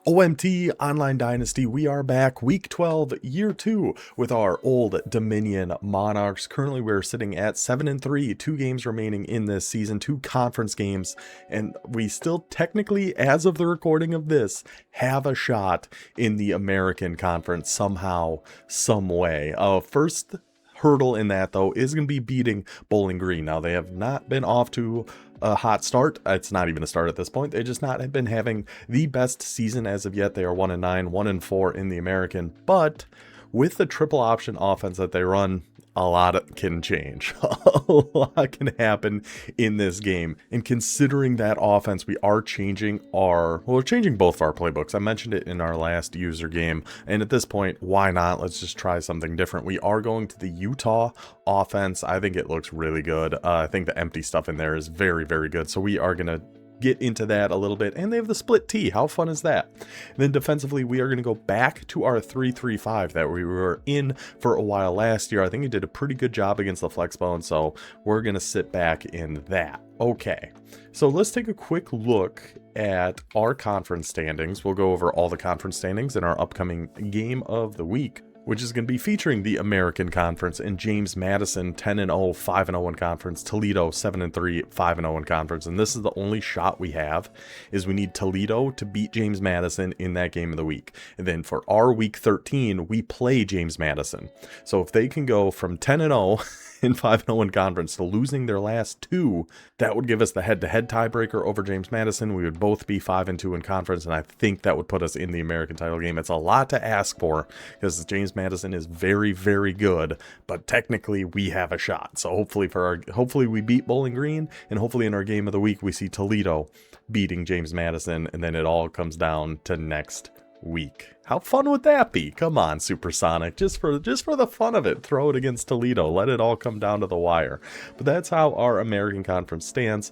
OMT Online Dynasty, we are back week 12, year 2 with our Old Dominion Monarchs. Currently we're sitting at 7-3, 2 games remaining in this season, 2 conference games, and we still technically, as of the recording of this, have a shot in the American Conference somehow, some way. First hurdle in that though is going to be beating Bowling Green. Now they have not been off to a hot start. It's not even a start at this point. They just not have been having the best season as of yet. They are 1-9, 1-4 in the American, but with the triple option offense that they run, a lot can change. A lot can happen in this game. And considering that offense, we are changing we're changing both of our playbooks. I mentioned it in our last user game. And at this point, why not? Let's just try something different. We are going to the Utah offense. I think it looks really good. I think the empty stuff in there is very, very good. So we are going to get into that a little bit, and they have the split T. How fun is that? And then defensively, we are going to go back to our 3-3-5 that we were in for a while last year. I think he did a pretty good job against the Flexbone, so we're going to sit back in that. Okay, so let's take a quick look at our conference standings. We'll go over all the conference standings in our upcoming game of the week, which is going to be featuring the American Conference and James Madison 10-0, 5-0 in conference, Toledo 7-3, 5-0 in conference. And this is the only shot we have, is we need Toledo to beat James Madison in that game of the week. And then for our week 13, we play James Madison. So if they can go from 10-0 and 5-0 in conference to losing their last 2, that would give us the head-to-head tiebreaker over James Madison. We would both be 5-2 in conference, and I think that would put us in the American title game. It's a lot to ask for because James Madison is very, very good, but technically we have a shot. So hopefully we beat Bowling Green, and hopefully in our game of the week we see Toledo beating James Madison, and then it all comes down to next week. How fun would that be? Come on, Supersonic, just for the fun of it, throw it against Toledo, let it all come down to the wire. But that's how our American Conference stands.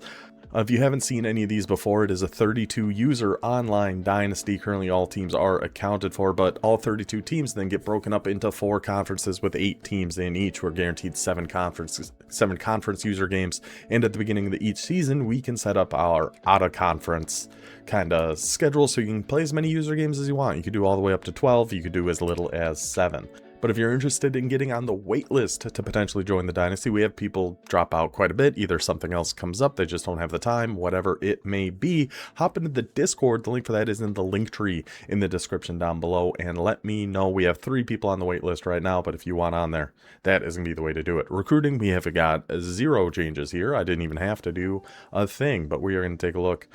If you haven't seen any of these before, it is a 32 user online dynasty. Currently all teams are accounted for, but all 32 teams then get broken up into 4 conferences with 8 teams in each. We're guaranteed 7 conference user games, and at the beginning of each season we can set up our out of conference kind of schedule, so you can play as many user games as you want. You could do all the way up to 12, you could do as little as 7. But if you're interested in getting on the wait list to potentially join the Dynasty, we have people drop out quite a bit. Either something else comes up, they just don't have the time, whatever it may be. Hop into the Discord. The link for that is in the link tree in the description down below. And let me know. We have 3 people on the wait list right now, but if you want on there, that is going to be the way to do it. Recruiting, we have got 0 changes here. I didn't even have to do a thing, but we are going to take a look.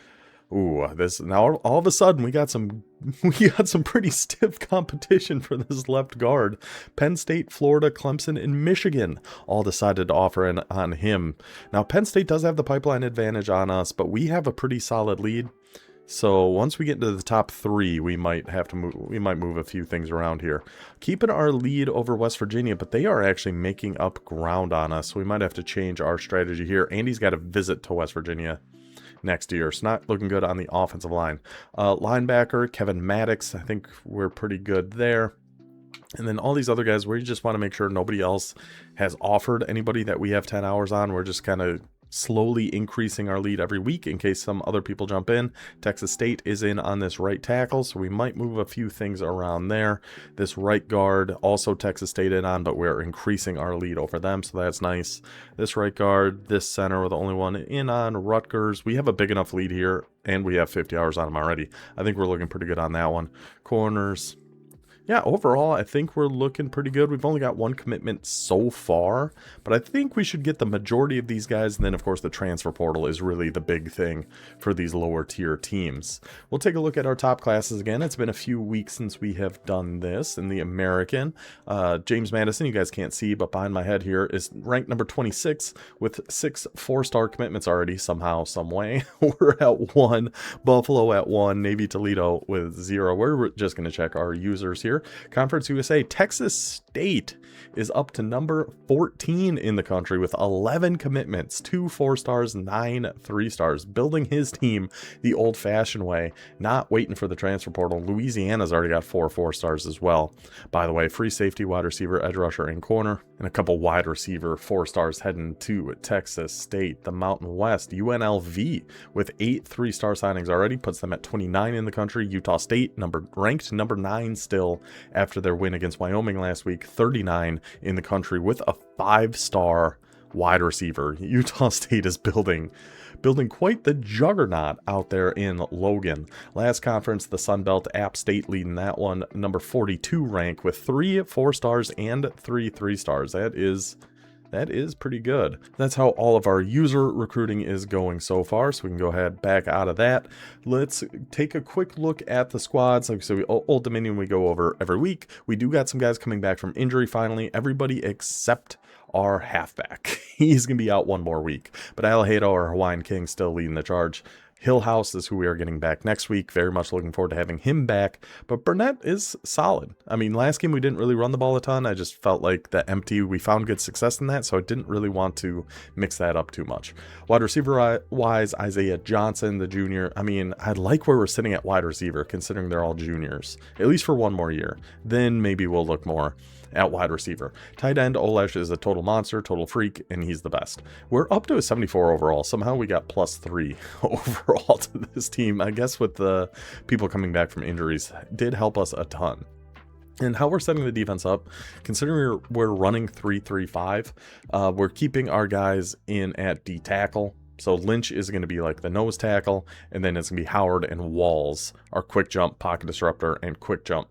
Ooh, this now all of a sudden we got some pretty stiff competition for this left guard. Penn State, Florida, Clemson, and Michigan all decided to offer in on him. Now Penn State does have the pipeline advantage on us, but we have a pretty solid lead. So once we get into the top 3, we might move a few things around here. Keeping our lead over West Virginia, but they are actually making up ground on us. So we might have to change our strategy here. Andy's got a visit to West Virginia next year. It's not looking good on the offensive line. Linebacker, Kevin Maddox, I think we're pretty good there. And then all these other guys, we just want to make sure nobody else has offered anybody that we have 10 hours on. We're just kind of slowly increasing our lead every week in case some other people jump in. Texas State is in on this right tackle, so we might move a few things around there. This right guard, also Texas State in on, but we're increasing our lead over them, so that's nice. This right guard, this center, we're the only one in on. Rutgers, we have a big enough lead here, and we have 50 hours on them already. I think we're looking pretty good on that one. Corners. Yeah, overall, I think we're looking pretty good. We've only got 1 commitment so far, but I think we should get the majority of these guys. And then, of course, the transfer portal is really the big thing for these lower tier teams. We'll take a look at our top classes again. It's been a few weeks since we have done this in the American. James Madison, you guys can't see, but behind my head here is ranked number 26 with 6 4-star commitments already, somehow, some way. We're at 1, Buffalo at 1, Navy Toledo with 0. We're just going to check our users here. here. Conference USA, Texas State is up to number 14 in the country with 11 commitments, 2 4-stars, 9 3-stars, building his team the old-fashioned way, not waiting for the transfer portal. Louisiana's already got 4 4-stars as well. By the way, free safety, wide receiver, edge rusher, and corner, and a couple wide receiver 4-stars heading to Texas State. The Mountain West, UNLV, with 8 3-star signings already, puts them at 29 in the country. Utah State, ranked number 9 still after their win against Wyoming last week, 39 in the country with a 5-star wide receiver. Utah State is building quite the juggernaut out there in Logan. Last conference, the Sun Belt, App State leading that one, number 42 rank with 3 4-stars and 3 3-stars. That is pretty good. That's how all of our user recruiting is going so far, so we can go ahead back out of that. Let's take a quick look at the squads. Like so, Old Dominion we go over every week. We do got some guys coming back from injury finally. Everybody except our halfback. He's going to be out one more week. But Alejado, our Hawaiian King, still leading the charge. Hillhouse is who we are getting back next week. Very much looking forward to having him back. But Burnett is solid. I mean, last game we didn't really run the ball a ton. I just felt like the empty, we found good success in that, so I didn't really want to mix that up too much. Wide receiver wise, Isaiah Johnson, the junior. I mean, I like where we're sitting at wide receiver, considering they're all juniors, at least for one more year. Then maybe we'll look more at wide receiver. Tight end, Olesh is a total monster, total freak, and he's the best. We're up to a 74 overall. Somehow we got +3 overall to this team. I guess with the people coming back from injuries did help us a ton. And how we're setting the defense up, considering we're running 3-3-5, we're keeping our guys in at D tackle. So Lynch is going to be like the nose tackle, and then it's going to be Howard and Walls, our quick jump, pocket disruptor, and quick jump.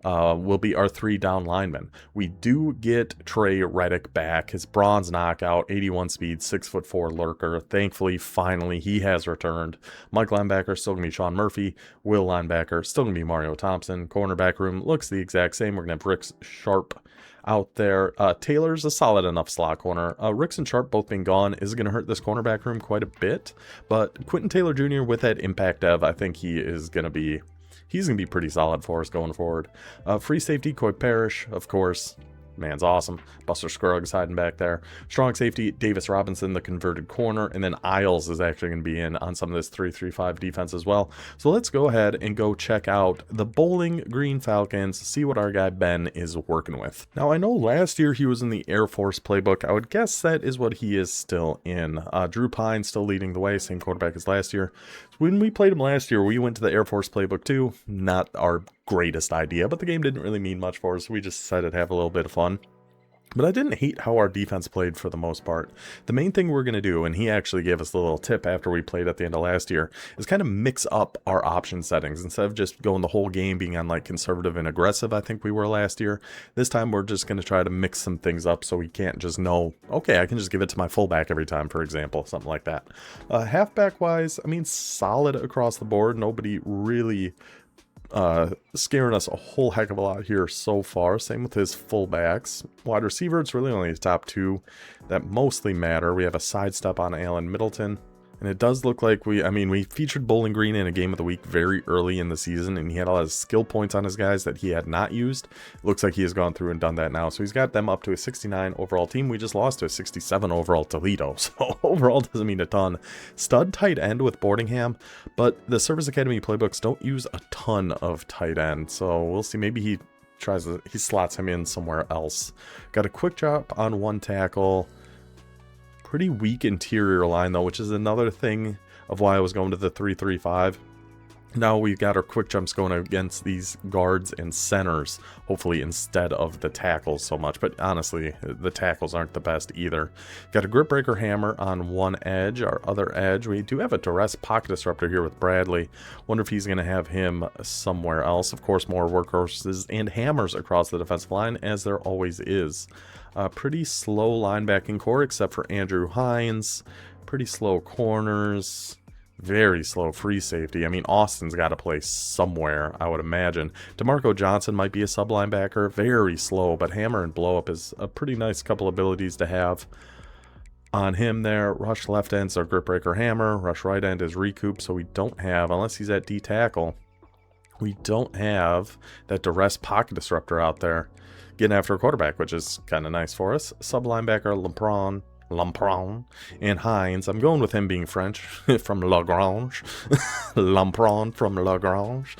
Will be our 3 down linemen. We do get Trey Reddick back, his bronze knockout, 81 speed, 6'4" lurker. Thankfully, finally, he has returned. Mike linebacker, still going to be Sean Murphy. Will linebacker, still going to be Mario Thompson. Cornerback room looks the exact same. We're going to have Rick Sharp out there. Taylor's a solid enough slot corner. Ricks and Sharp both being gone is going to hurt this cornerback room quite a bit. But Quentin Taylor Jr. with that impact dev, I think he's going to be pretty solid for us going forward. Free safety, Coy Parrish, of course. Man's awesome. Buster Scruggs hiding back there. Strong safety, Davis Robinson, the converted corner. And then Isles is actually going to be in on some of this 3-3-5 defense as well. So let's go ahead and go check out the Bowling Green Falcons, see what our guy Ben is working with. Now, I know last year he was in the Air Force playbook. I would guess that is what he is still in. Drew Pine still leading the way, same quarterback as last year. When we played him last year, we went to the Air Force playbook too. Not our greatest idea, but the game didn't really mean much for us, so we just decided to have a little bit of fun. But I didn't hate how our defense played for the most part. The main thing we're going to do, and he actually gave us a little tip after we played at the end of last year, is kind of mix up our option settings. Instead of just going the whole game being on like conservative and aggressive, I think we were last year. This time we're just going to try to mix some things up so we can't just know, okay, I can just give it to my fullback every time, for example, something like that. Halfback wise, I mean, solid across the board. Nobody really scaring us a whole heck of a lot here so far. Same with his fullbacks. Wide receiver, it's really only the top 2 that mostly matter. We have a sidestep on Alan Middleton. And it does look like we featured Bowling Green in a game of the week very early in the season, and he had a lot of skill points on his guys that he had not used. It looks like he has gone through and done that now. So he's got them up to a 69 overall team. We just lost to a 67 overall Toledo. So overall doesn't mean a ton. Stud tight end with Boardingham, but the Service Academy playbooks don't use a ton of tight end. So we'll see. Maybe he slots him in somewhere else. Got a quick drop on 1 tackle. Pretty weak interior line though, which is another thing of why I was going to the 3-3-5. Now we've got our quick jumps going against these guards and centers, hopefully instead of the tackles so much. But honestly, the tackles aren't the best either. Got a grip breaker hammer on one edge. Our other edge, we do have a duress pocket disruptor here with Bradley. Wonder if he's going to have him somewhere else. Of course, more workhorses and hammers across the defensive line, as there always is. Pretty slow linebacking core, except for Andrew Hines. Pretty slow corners. Very slow free safety. I mean, Austin's got to play somewhere, I would imagine. DeMarco Johnson might be a sub linebacker. Very slow, but hammer and blow up is a pretty nice couple abilities to have on him there. Rush left end's our grip breaker hammer. Rush right end is recoup, so we don't have, unless he's at D tackle, we don't have that duress pocket disruptor out there getting after a quarterback, which is kind of nice for us. Sub linebacker Lampron and Hines. I'm going with him being French from Lagrange. Lampron from Lagrange.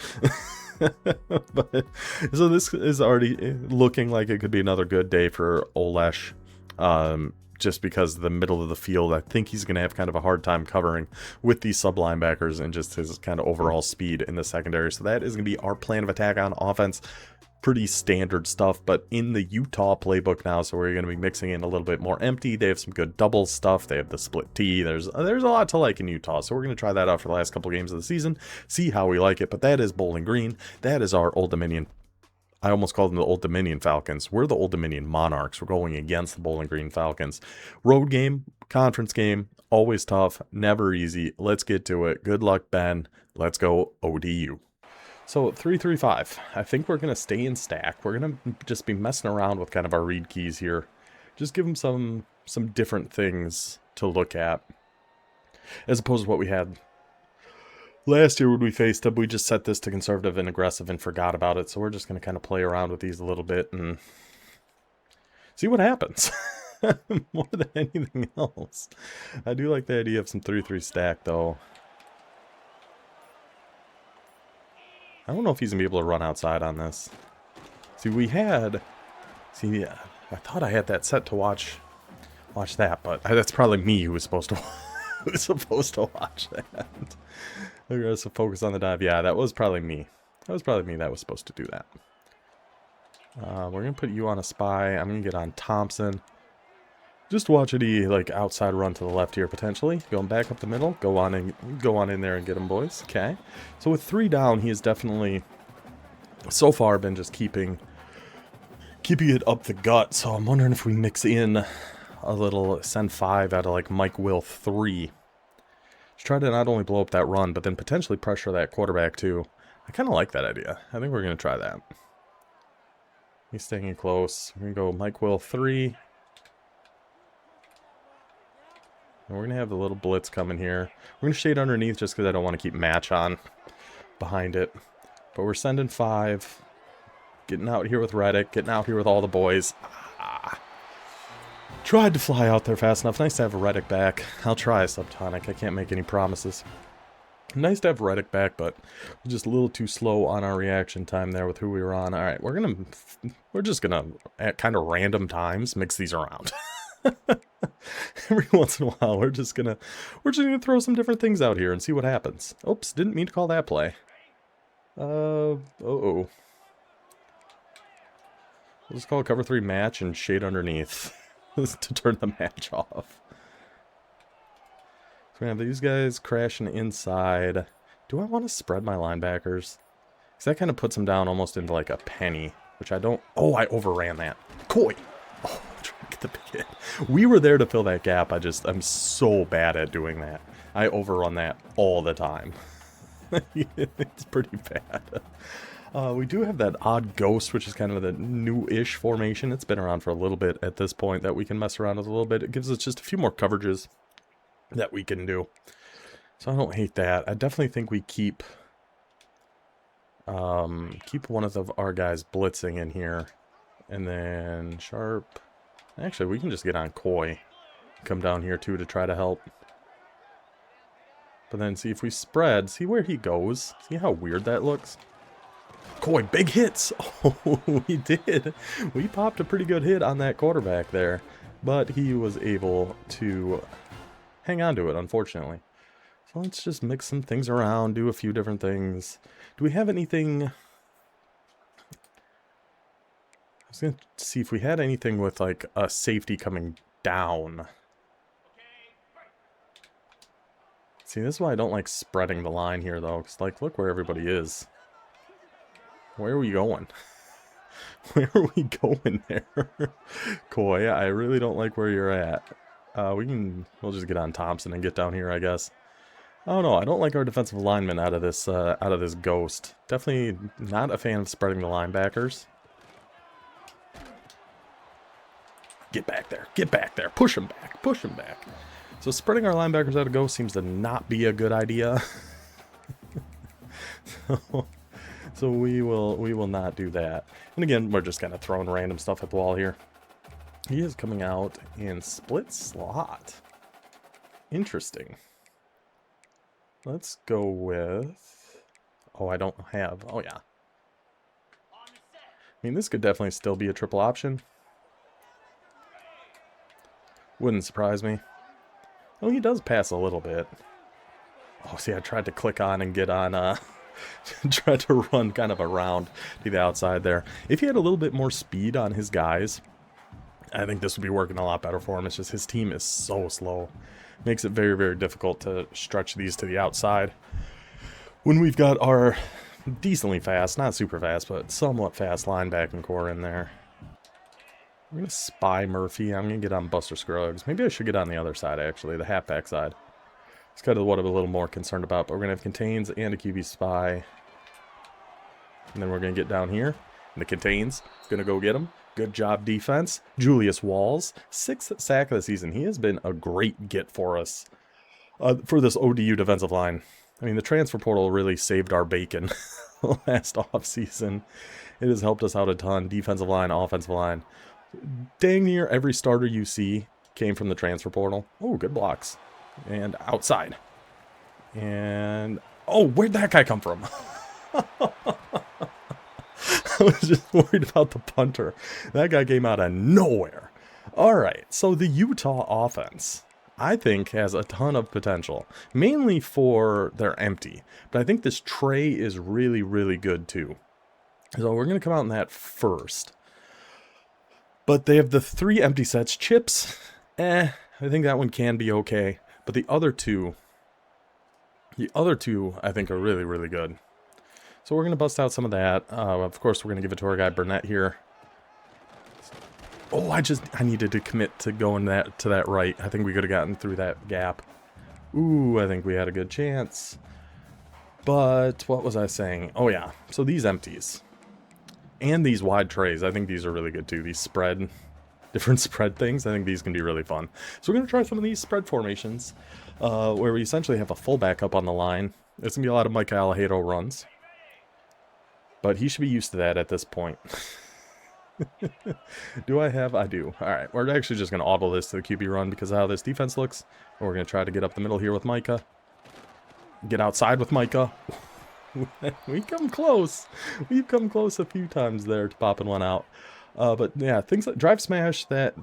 But, so this is already looking like it could be another good day for Olesh. Just because the middle of the field, I think he's going to have kind of a hard time covering with these sub linebackers and just his kind of overall speed in the secondary. So that is going to be our plan of attack on offense. Pretty standard stuff, but in the Utah playbook now, so we're going to be mixing in a little bit more empty. They have some good double stuff. They have the split T. There's a lot to like in Utah, so we're going to try that out for the last couple games of the season, see how we like it. But that is Bowling Green. That is our Old Dominion. I almost called them the Old Dominion Falcons. We're the Old Dominion Monarchs. We're going against the Bowling Green Falcons. Road game, conference game, always tough, never easy. Let's get to it. Good luck, Ben. Let's go ODU. So 3-3-5. I think we're going to stay in stack. We're going to just be messing around with kind of our read keys here. Just give them some different things to look at. As opposed to what we had last year when we faced them. We just set this to conservative and aggressive and forgot about it. So we're just going to kind of play around with these a little bit and see what happens. More than anything else. I do like the idea of some 3-3 stack though. I don't know if he's going to be able to run outside on this. See, I thought I had that set to watch that, but that's probably me who was supposed to watch that. We're going to focus on the dive. Yeah, that was probably me. That was supposed to do that. We're going to put you on a spy. I'm going to get on Thompson. Just watch any like outside run to the left here potentially. Going back up the middle. Go on in there and get him, boys. Okay. So with 3 down, he has definitely so far been just keeping it up the gut. So I'm wondering if we mix in a little send 5 out of like Mike Will 3. Just try to not only blow up that run, but then potentially pressure that quarterback too. I kind of like that idea. I think we're going to try that. He's staying close. We're going to go Mike Will 3. And we're going to have the little blitz coming here. We're going to shade underneath just because I don't want to keep match on behind it. But we're sending 5. Getting out here with Reddick. Getting out here with all the boys. Tried to fly out there fast enough. Nice to have Reddick back. I'll try a subtonic. I can't make any promises. Nice to have Reddick back, but we're just a little too slow on our reaction time there with who we were on. All right, we're just gonna at kind of random times mix these around. Every once in a while, we're just gonna throw some different things out here and see what happens. Oops, didn't mean to call that play. We'll just call it cover 3 match and shade underneath to turn the match off. So we have these guys crashing inside. Do I want to spread my linebackers? Because that kind of puts them down almost into like a penny, which I don't. Oh, I overran that. Coy. Oh, trying to get the big hit. We were there to fill that gap. I'm so bad at doing that. I overrun that all the time. It's pretty bad. We do have that odd ghost, which is kind of the new-ish formation. It's been around for a little bit at this point that we can mess around with a little bit. It gives us just a few more coverages that we can do. So I don't hate that. I definitely think we keep one of our guys blitzing in here. And then Sharp. Actually, we can just get on Coy. Come down here too to try to help. But then see if we spread. See where he goes. See how weird that looks? Coy, big hits. Oh, we did. We popped a pretty good hit on that quarterback there. But he was able to hang on to it, unfortunately. So let's just mix some things around, do a few different things. Do we have anything? I was going to see if we had anything with like a safety coming down. See, this is why I don't like spreading the line here, though. Because, like, look where everybody is. Where are we going? Where are we going there? Coy, I really don't like where you're at. We'll just get on Thompson and get down here, I guess. Oh no, I don't like our defensive lineman out of this ghost. Definitely not a fan of spreading the linebackers. Get back there. Get back there. Push him back. Push him back. So spreading our linebackers out of ghost seems to not be a good idea. So So we will not do that. And again, we're just kind of throwing random stuff at the wall here. He is coming out in split slot. Interesting. Let's go with... Oh, I don't have... Oh, yeah. I mean, this could definitely still be a triple option. Wouldn't surprise me. Oh, he does pass a little bit. Oh, see, I tried to click on and get on... tried to run kind of around to the outside there. If he had a little bit more speed on his guys, I think this would be working a lot better for him. It's just his team is so slow. Makes it very, very difficult to stretch these to the outside. When we've got our decently fast, not super fast, but somewhat fast linebacking core in there. I'm going to spy Murphy. I'm going to get on Buster Scruggs. Maybe I should get on the other side, actually, the halfback side. It's kind of what I'm a little more concerned about, but we're going to have contains and a QB spy. And then we're going to get down here. And the contains, going to go get him. Good job, defense. Julius Walls, 6th sack of the season. He has been a great get for us for this ODU defensive line. I mean, the transfer portal really saved our bacon last offseason. It has helped us out a ton. Defensive line, offensive line. Dang near every starter you see came from the transfer portal. Oh, good blocks. And outside. And... Oh, where'd that guy come from? I was just worried about the punter. That guy came out of nowhere. Alright, so the Utah offense, I think, has a ton of potential. Mainly for their empty. But I think this tray is really, really good too. So we're going to come out in that first. But they have the 3 empty sets. Chips, I think that one can be okay. But the other two, I think are really, really good. So we're going to bust out some of that. Of course, we're going to give it to our guy Burnett here. Oh, I needed to commit to going to that right. I think we could have gotten through that gap. Ooh, I think we had a good chance. But what was I saying? Oh, yeah. So these empties. And these wide trays. I think these are really good, too. These different spread things. I think these can be really fun. So we're going to try some of these spread formations. Where we essentially have a fullback up on the line. It's going to be a lot of Mike Alejado runs. But he should be used to that at this point. Do I have? I do. Alright, we're actually just going to audible this to the QB run because of how this defense looks. And we're going to try to get up the middle here with Micah. Get outside with Micah. We come close. We've come close a few times there to popping one out. But yeah, things like drive smash, that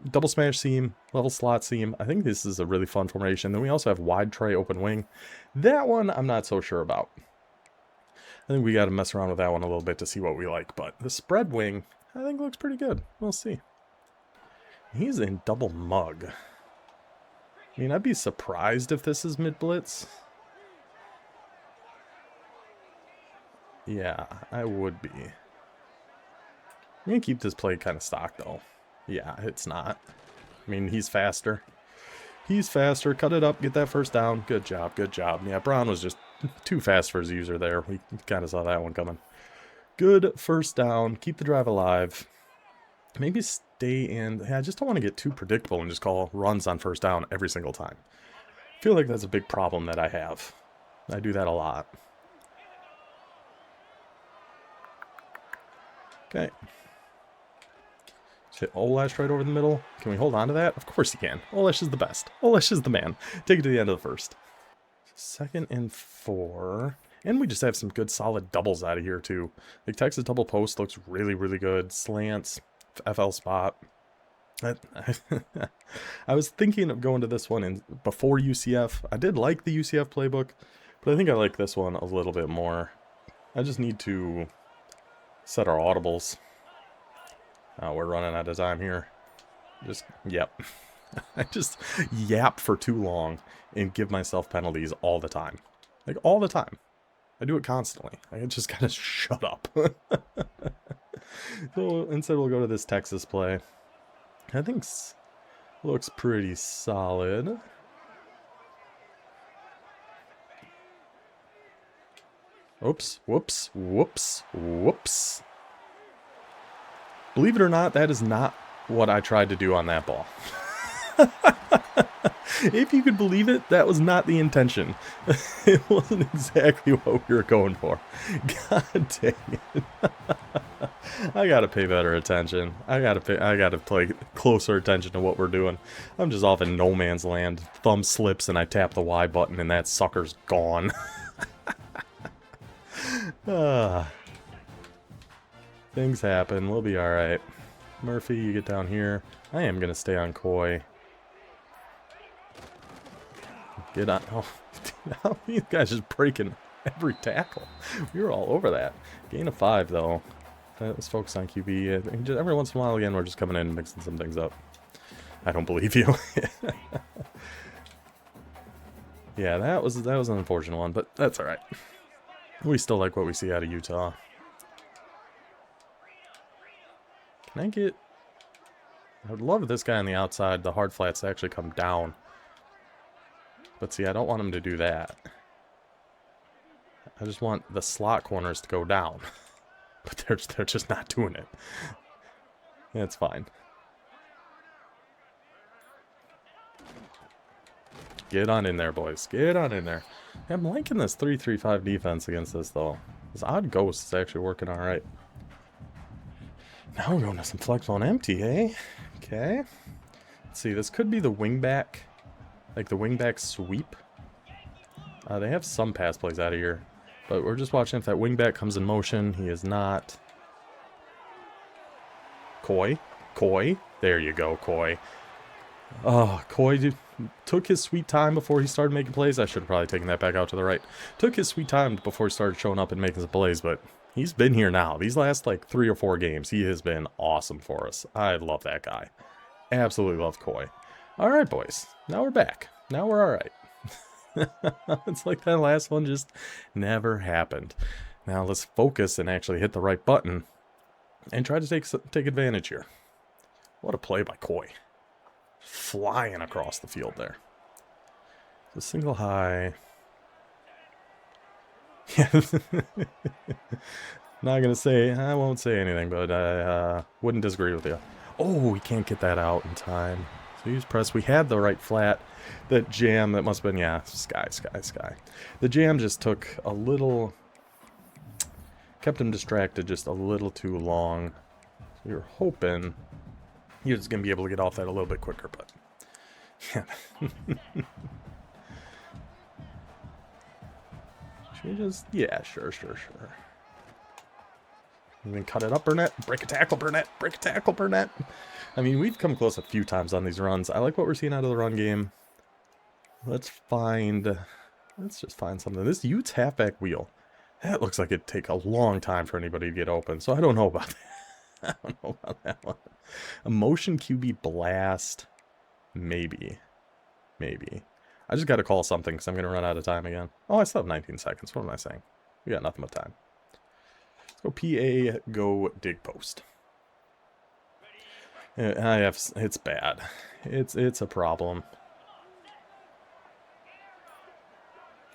double smash seam, level slot seam. I think this is a really fun formation. Then we also have wide tray open wing. That one I'm not so sure about. I think we got to mess around with that one a little bit to see what we like. But the spread wing, I think looks pretty good. We'll see. He's in double mug. I mean, I'd be surprised if this is mid-blitz. Yeah, I would be. I'm going to keep this play kind of stock, though. Yeah, it's not. I mean, he's faster. He's faster. Cut it up. Get that first down. Good job. Good job. Yeah, Brown was just too fast for his user there. We kind of saw that one coming. Good first down. Keep the drive alive. Maybe stay in. Yeah, I just don't want to get too predictable and just call runs on first down every single time. I feel like that's a big problem that I have. I do that a lot. Okay. Let's hit Olesh right over the middle. Can we hold on to that? Of course you can. Olesh is the best. Olesh is the man. Take it to the end of the first. 2nd and 4. And we just have some good solid doubles out of here too. Like Texas double post looks really, really good. Slants, FL spot. I was thinking of going to this one before UCF. I did like the UCF playbook, but I think I like this one a little bit more. I just need to set our audibles. We're running out of time here. Yep. I just yap for too long and give myself penalties all the time. Like, all the time. I do it constantly. I just gotta shut up. So, instead we'll go to this Texas play. I think looks pretty solid. Oops, whoops, whoops, whoops. Believe it or not, that is not what I tried to do on that ball. If you could believe it, that was not the intention. It wasn't exactly what we were going for. God dang it. I gotta pay better attention. I gotta play closer attention to what we're doing. I'm just off in no man's land. Thumb slips and I tap the Y button and that sucker's gone. Things happen. We'll be alright. Murphy, you get down here. I am gonna stay on Koi. Get on. Oh, how these guys just breaking every tackle. We were all over that. Gain of 5, though. Let's focus on QB. Just every once in a while, again, we're just coming in and mixing some things up. I don't believe you. Yeah, that was an unfortunate one, but that's alright. We still like what we see out of Utah. Can I get... I would love this guy on the outside, the hard flats, to actually come down. But see, I don't want him to do that. I just want the slot corners to go down. But they're just not doing it. It's fine. Get on in there, boys. Get on in there. I'm liking this 3-3-5 defense against this, though. This odd ghost is actually working alright. Now we're going to some Flexbone empty, eh? Okay. Let's see, this could be the wingback. Like the wingback sweep. They have some pass plays out of here. But we're just watching if that wingback comes in motion. He is not. Koi. Koi. There you go, Koi. Oh, Koi took his sweet time before he started making plays. I should have probably taken that back out to the right. Took his sweet time before he started showing up and making some plays, but he's been here now. These last, like, 3 or 4 games, he has been awesome for us. I love that guy. Absolutely love Koi. All right, boys. Now we're back. Now we're all right. It's like that last one just never happened. Now let's focus and actually hit the right button and try to take advantage here. What a play by Koi. Flying across the field there. The single high. Yeah. Not gonna say, I won't say anything, but I wouldn't disagree with you. Oh, we can't get that out in time. So use press. We had the right flat. That jam, that must have been, yeah, sky. The jam just took a little, kept him distracted just a little too long. So we were hoping he was going to be able to get off that a little bit quicker, but yeah. Should we just, yeah, sure. And then cut it up, Burnett. Break a tackle, Burnett. Break a tackle, Burnett. I mean, we've come close a few times on these runs. I like what we're seeing out of the run game. Let's just find something. This Utes halfback wheel. That looks like it'd take a long time for anybody to get open. So I don't know about that. I don't know about that one. A motion QB blast. Maybe. I just got to call something because I'm going to run out of time again. Oh, I still have 19 seconds. What am I saying? We got nothing but time. Let's go PA, go dig post. It's bad. It's a problem.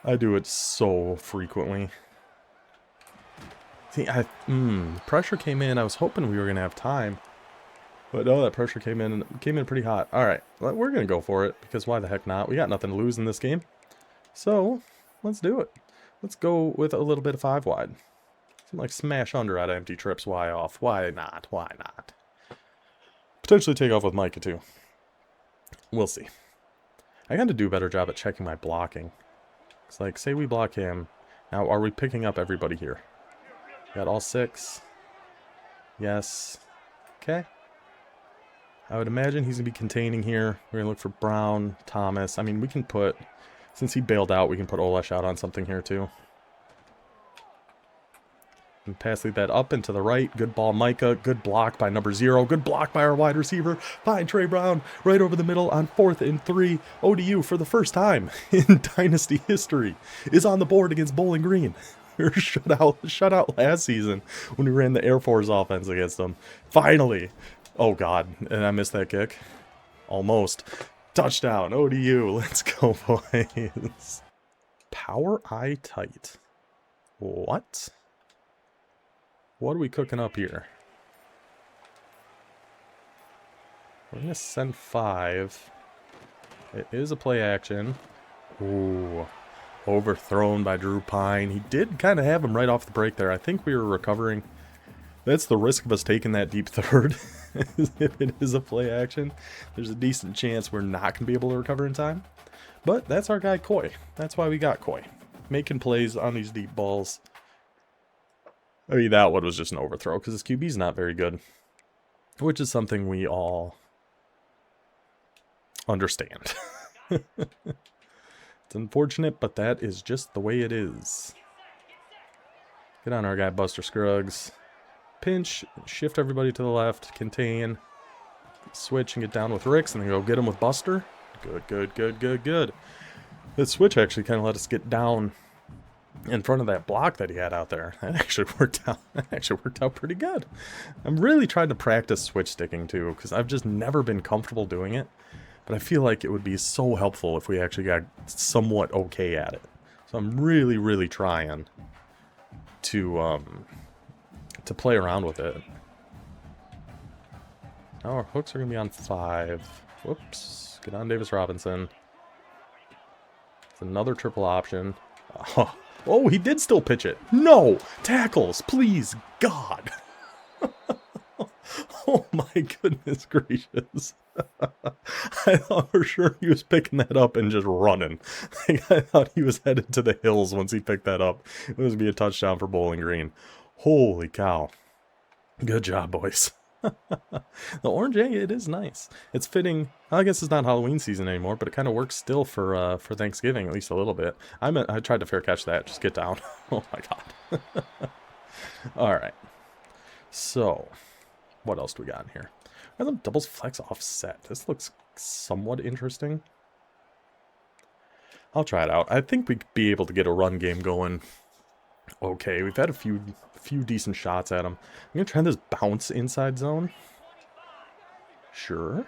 I do it so frequently. See, pressure came in. I was hoping we were gonna have time, but no, that pressure came in pretty hot. All right, we're gonna go for it because why the heck not? We got nothing to lose in this game, so let's do it. Let's go with a little bit of 5 wide. Seem like smash under out of empty trips. Y off. Why not? Why not? Potentially take off with Micah too. We'll see. I got to do a better job at checking my blocking. It's like, say we block him. Now, are we picking up everybody here? Got all 6. Yes. Okay. I would imagine he's going to be containing here. We're going to look for Brown, Thomas. I mean, we can put, since he bailed out, we can put Olesh out on something here too. And pass that up and to the right. Good ball, Micah. Good block by number 0. Good block by our wide receiver. Find Trey Brown right over the middle on 4th and 3. ODU, for the first time in Dynasty history, is on the board against Bowling Green. We were shut out last season when we ran the Air Force offense against them. Finally. Oh, God. And I missed that kick. Almost. Touchdown. ODU. Let's go, boys. Power eye tight. What? What are we cooking up here? We're going to send 5. It is a play action. Ooh. Overthrown by Drew Pine. He did kind of have him right off the break there. I think we were recovering. That's the risk of us taking that deep third. If it is a play action, there's a decent chance we're not going to be able to recover in time. But that's our guy Coy. That's why we got Coy. Making plays on these deep balls. I mean, that one was just an overthrow because his QB's not very good. Which is something we all understand. It's unfortunate, but that is just the way it is. Get on our guy Buster Scruggs. Pinch, shift everybody to the left, contain, switch and get down with Ricks, and then go get him with Buster. Good, good, good, good, good. The switch actually kind of let us get down in front of that block that he had out there. That actually worked out. That actually worked out pretty good. I'm really trying to practice switch sticking too, because I've just never been comfortable doing it. But I feel like it would be so helpful if we actually got somewhat okay at it. So I'm really, really trying to play around with it. Now our hooks are going to be on 5. Whoops. Get on Davis Robinson. It's another triple option. Oh, he did still pitch it. No! Tackles, please, God. Oh my goodness gracious. I thought for sure he was picking that up and just running. Like, I thought he was headed to the hills once he picked that up. It was going to be a touchdown for Bowling Green. Holy cow. Good job, boys. The orange egg, it is nice. It's fitting. I guess it's not Halloween season anymore, but it kind of works still for Thanksgiving, at least a little bit. I tried to fair catch that. Just get down. Oh my god. Alright. So, what else do we got in here? I have doubles flex offset. This looks somewhat interesting. I'll try it out. I think we'd be able to get a run game going. Okay, we've had a few decent shots at him. I'm going to try this bounce inside zone. Sure.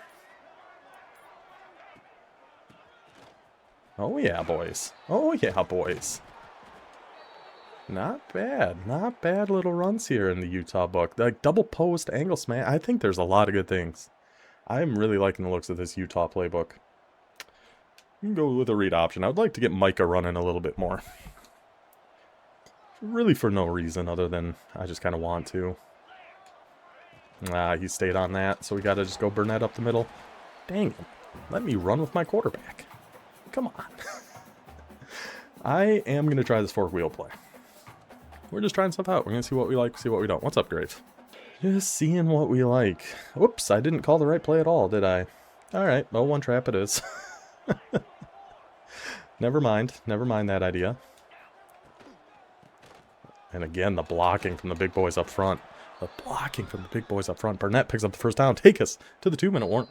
Oh yeah, boys. Oh yeah, boys. Not bad. Not bad little runs here in the Utah book. Like double post, angle smash. I think there's a lot of good things. I'm really liking the looks of this Utah playbook. You can go with a read option. I would like to get Micah running a little bit more. Really for no reason other than I just kind of want to. He stayed on that, so we got to just go Burnett up the middle. Dang it. Let me run with my quarterback. Come on. I am going to try this fork wheel play. We're just trying stuff out. We're going to see what we like, see what we don't. What's up, Grave? Just seeing what we like. Whoops, I didn't call the right play at all, did I? Alright, well, one trap it is. Never mind that idea. And again, the blocking from the big boys up front. The blocking from the big boys up front. Burnett picks up the first down. Take us to the 2-minute warning.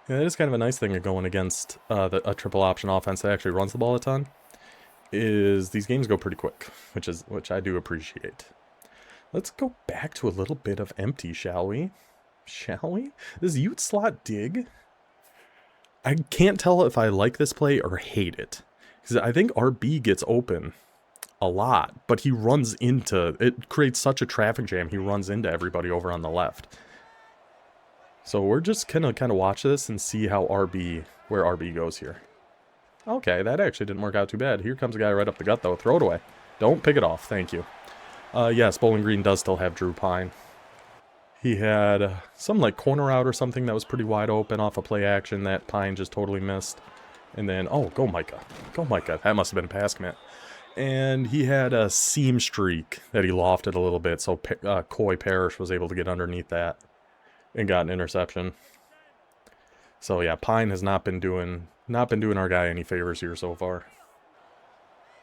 Yeah, that is kind of a nice thing of going against a triple option offense that actually runs the ball a ton. Is these games go pretty quick, which I do appreciate. Let's go back to a little bit of empty, shall we? Shall we? This Ute slot dig. I can't tell if I like this play or hate it. Because I think RB gets open a lot, but he runs into, it creates such a traffic jam, he runs into everybody over on the left. So we're just gonna kind of watch this and see how where RB goes here. Okay, that actually didn't work out too bad. Here comes a guy right up the gut though. Throw it away. Don't pick it off, thank you. Yes, Bowling Green does still have Drew Pine. He had some like corner out or something that was pretty wide open off a play action that Pine just totally missed. And then, oh, go Micah. Go Micah. That must have been a pass commit. And he had a seam streak that he lofted a little bit, so Coy Parrish was able to get underneath that and got an interception. So yeah, Pine has not been doing our guy any favors here so far.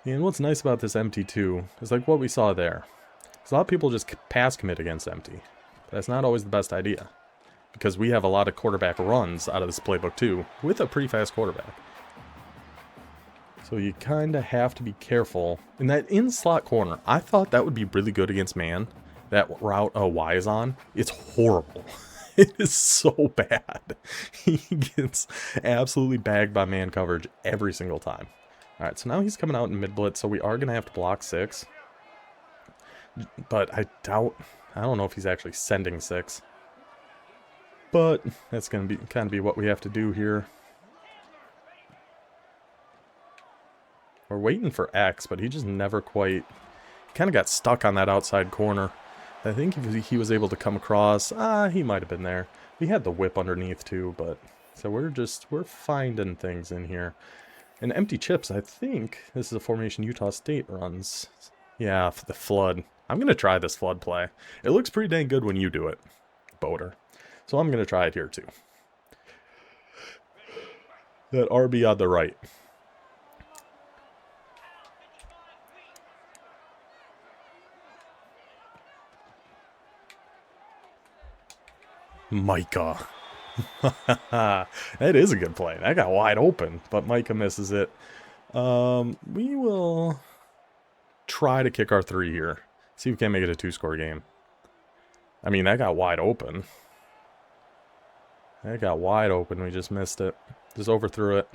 And what's nice about this empty too is like what we saw there. Because a lot of people just pass commit against empty. But that's not always the best idea. Because we have a lot of quarterback runs out of this playbook too, with a pretty fast quarterback. So you kind of have to be careful. In that in-slot corner, I thought that would be really good against man. That route Y is on, it's horrible. It is so bad. He gets absolutely bagged by man coverage every single time. Alright, so now he's coming out in mid-blitz, so we are going to have to block 6. But I don't know if he's actually sending 6. But that's going to be kind of be what we have to do here. We're waiting for X, but he just never quite... kind of got stuck on that outside corner. I think if he was able to come across, he might have been there. We had the whip underneath too, but... so we're finding things in here. And empty chips, I think this is a formation Utah State runs. Yeah, the flood. I'm going to try this flood play. It looks pretty dang good when you do it, Boater. So I'm going to try it here too. That RB on the right. Micah. That is a good play. That got wide open, but Micah misses it. We will try to kick our 3 here. See if we can make it a 2-score game. I mean, that got wide open. That got wide open. We just missed it. Just overthrew it.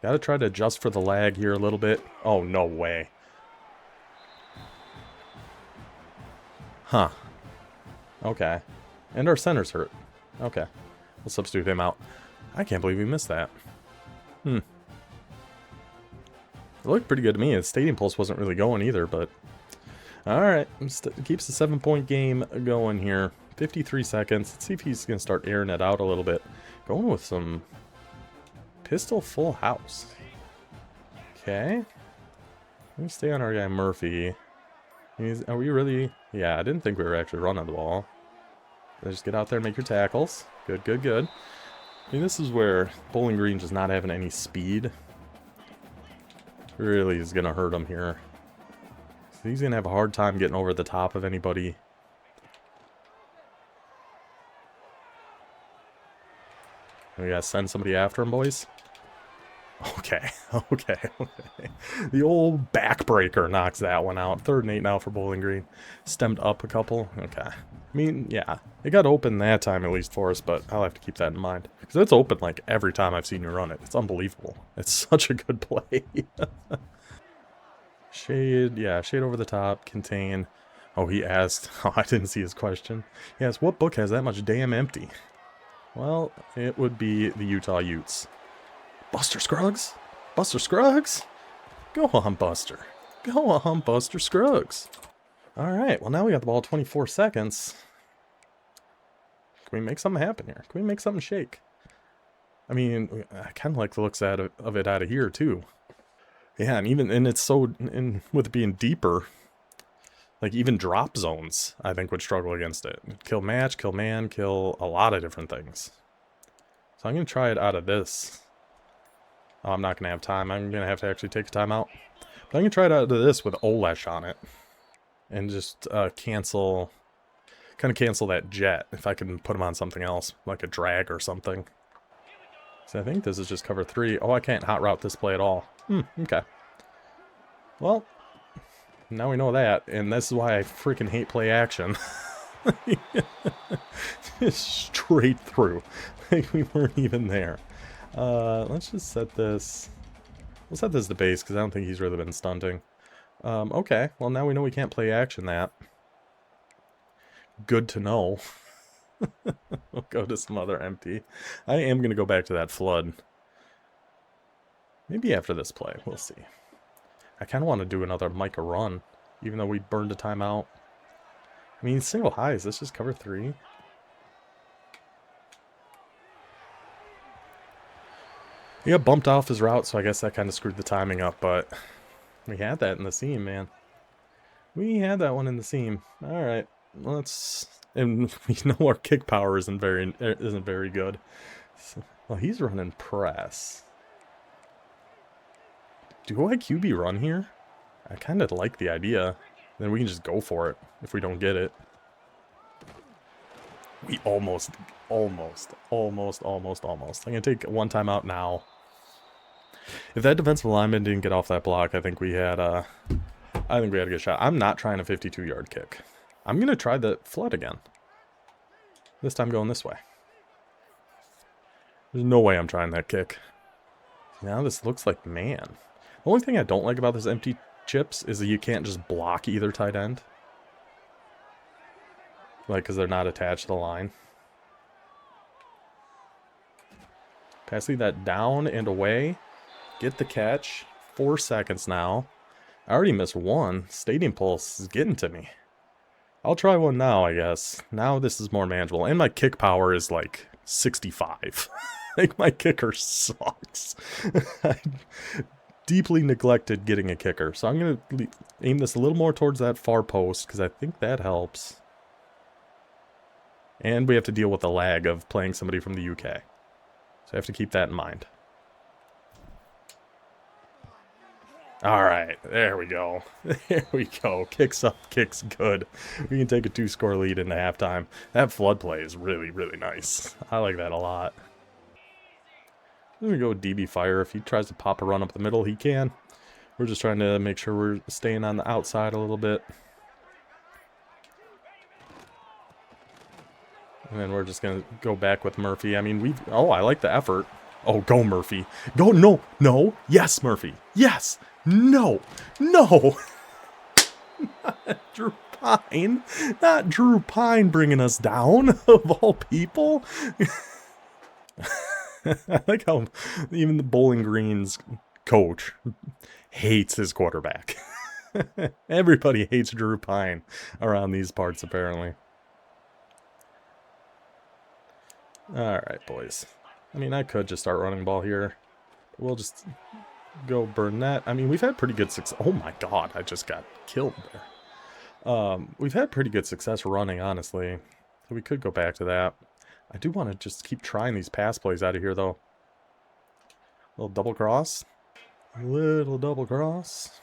Gotta try to adjust for the lag here a little bit. Oh, no way. Huh. Okay. And our center's hurt. Okay. We'll substitute him out. I can't believe we missed that. It looked pretty good to me. The Stadium Pulse wasn't really going either, but... alright. Keeps the 7-point game going here. 53 seconds. Let's see if he's going to start airing it out a little bit. Going with some... pistol full house. Okay. Let me stay on our guy Murphy. Are we really... yeah, I didn't think we were actually running the ball. Just get out there and make your tackles. Good, good, good. I mean, this is where Bowling Green just not having any speed really is going to hurt him here. So he's going to have a hard time getting over the top of anybody. We got to send somebody after him, boys. Okay, okay, okay. The old backbreaker knocks that one out. 3rd and 8 now for Bowling Green. Stemmed up a couple. Okay. I mean, yeah. It got open that time at least for us, but I'll have to keep that in mind. Because it's open like every time I've seen you run it. It's unbelievable. It's such a good play. Shade, yeah, shade over the top, contain. Oh, he asked. Oh, I didn't see his question. He asked, what book has that much damn empty? Well, it would be the Utah Utes. Buster Scruggs? Buster Scruggs? Go on, Buster. Go on, Buster Scruggs. Alright, well now we got the ball 24 seconds. Can we make something happen here? Can we make something shake? I mean, I kind of like the looks of it out of here, too. Yeah, and it's so, with it being deeper, like even drop zones, I think would struggle against it. Kill match, kill man, kill a lot of different things. So I'm going to try it out of this. Oh, I'm not going to have time. I'm going to have to actually take a timeout. But I'm going to try it out of this with Olesh on it. And just cancel that jet. If I can put him on something else, like a drag or something. So I think this is just cover 3. Oh, I can't hot route this play at all. Okay. Well, now we know that. And this is why I freaking hate play action. Just straight through. Like we weren't even there. Let's just set this... we'll set this to base, because I don't think he's really been stunting. Okay, well now we know we can't play action that. Good to know. We'll go to some other empty. I am going to go back to that flood. Maybe after this play, we'll see. I kind of want to do another Micah run, even though we burned a timeout. I mean, single highs, let's just cover 3. He got bumped off his route, so I guess that kind of screwed the timing up, but we had that in the seam, man. We had that one in the seam. Alright, let's... and we know our kick power isn't very good. So, well, he's running press. Do I QB run here? I kind of like the idea. Then we can just go for it if we don't get it. We almost. I'm going to take one timeout now. If that defensive lineman didn't get off that block, I think we had a good shot. I'm not trying a 52-yard kick. I'm going to try the flood again. This time going this way. There's no way I'm trying that kick. Now this looks like man. The only thing I don't like about this empty chips is that you can't just block either tight end. Like, because they're not attached to the line. Passing that down and away. Get the catch. 4 seconds now. I already missed one. Stadium Pulse is getting to me. I'll try one now, I guess. Now this is more manageable. And my kick power is like 65. Like, my kicker sucks. I deeply neglected getting a kicker. So I'm going to aim this a little more towards that far post, because I think that helps. And we have to deal with the lag of playing somebody from the UK. So I have to keep that in mind. Alright, there we go. There we go. Kicks up, kicks good. We can take a 2-score lead into halftime. That flood play is really, really nice. I like that a lot. I'm going to go with DB Fire. If he tries to pop a run up the middle, he can. We're just trying to make sure we're staying on the outside a little bit. And then we're just going to go back with Murphy. I mean, oh, I like the effort. Oh, go Murphy. Go, no, no. Yes, Murphy. Yes. No. No. Not Drew Pine. Not Drew Pine bringing us down, of all people. I like how even the Bowling Green's coach hates his quarterback. Everybody hates Drew Pine around these parts, apparently. Alright, boys. I mean, I could just start running ball here. We'll just go Burnett. I mean, we've had pretty good success. Oh my god, I just got killed there. We've had pretty good success running, honestly. So we could go back to that. I do want to just keep trying these pass plays out of here, though. Little double cross. Little double cross.